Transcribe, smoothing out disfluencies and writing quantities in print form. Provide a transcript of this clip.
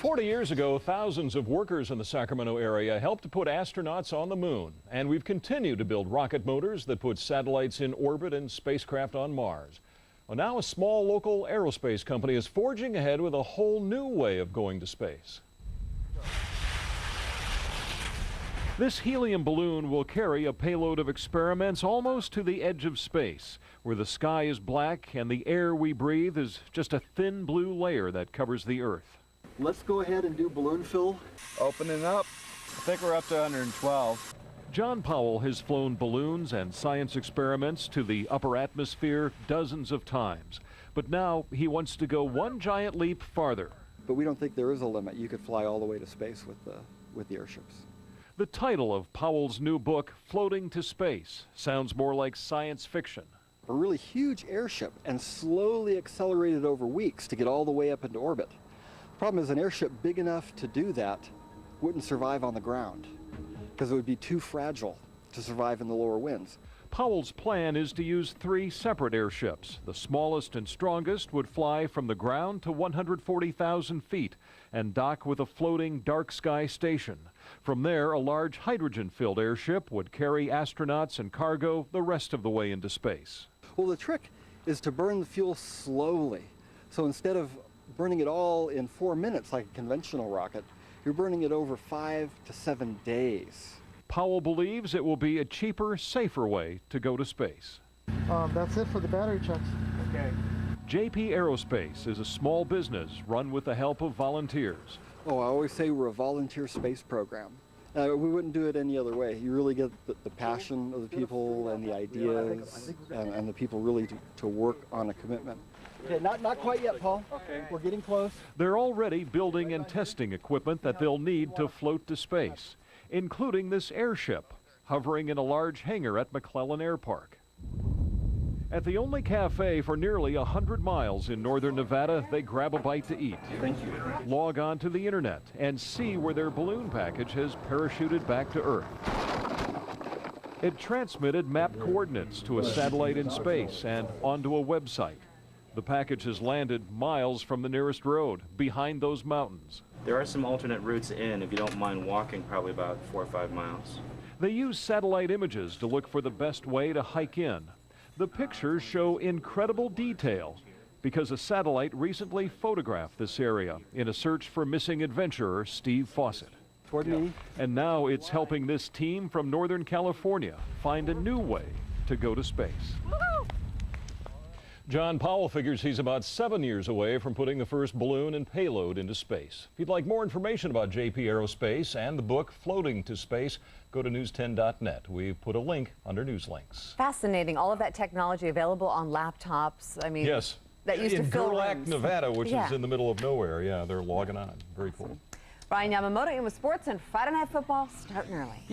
40 years ago, thousands of workers in the Sacramento area helped to put astronauts on the moon. And we've continued to build rocket motors that put satellites in orbit and spacecraft on Mars. Well, now a small local aerospace company is forging ahead with a whole new way of going to space. This helium balloon will carry a payload of experiments almost to the edge of space, where the sky is black and the air we breathe is just a thin blue layer that covers the Earth. Let's go ahead and do balloon fill. Opening up. I think we're up to 112. John Powell has flown balloons and science experiments to the upper atmosphere dozens of times. But now he wants to go one giant leap farther. But we don't think there is a limit. You could fly all the way to space with the airships. The title of Powell's new book, Floating to Space, sounds more like science fiction. A really huge airship and slowly accelerated over weeks to get all the way up into orbit. The problem is an airship big enough to do that wouldn't survive on the ground because it would be too fragile to survive in the lower winds. Powell's plan is to use 3 separate airships. The smallest and strongest would fly from the ground to 140,000 feet and dock with a floating dark sky station. From there, a large hydrogen-filled airship would carry astronauts and cargo the rest of the way into space. Well, the trick is to burn the fuel slowly. So instead of burning it all in 4 minutes like a conventional rocket, you're burning it over 5 to 7 days. Powell believes it will be a cheaper, safer way to go to space. That's it for the battery checks. Okay. JP Aerospace is a small business run with the help of volunteers. Oh, I always say we're a volunteer space program. We wouldn't do it any other way. You really get the passion of the people and the ideas and the people really to work on a commitment. Okay, not quite yet, Paul. Okay. We're getting close. They're already building and testing equipment that they'll need to float to space, including this airship hovering in a large hangar at McClellan Air Park. At the only cafe for nearly 100 miles in northern Nevada, they grab a bite to eat. Thank you. Log on to the internet and see where their balloon package has parachuted back to Earth. It transmitted map coordinates to a satellite in space and onto a website. The package has landed miles from the nearest road, behind those mountains. There are some alternate routes in, if you don't mind walking, probably about 4 or 5 miles. They use satellite images to look for the best way to hike in. The pictures show incredible detail because a satellite recently photographed this area in a search for missing adventurer Steve Fawcett. Toward me. And now it's helping this team from Northern California find a new way to go to space. John Powell figures he's about 7 years away from putting the first balloon and payload into space. If you'd like more information about JP Aerospace and the book Floating to Space, go to news10.net. We've put a link under news links. Fascinating. All of that technology available on laptops. I mean, yes. That used in to fill Gerlach, rooms. Nevada, which is in the middle of nowhere. Yeah, they're logging on. Very cool. Ryan Yamamoto in with sports and Friday Night Football starting early.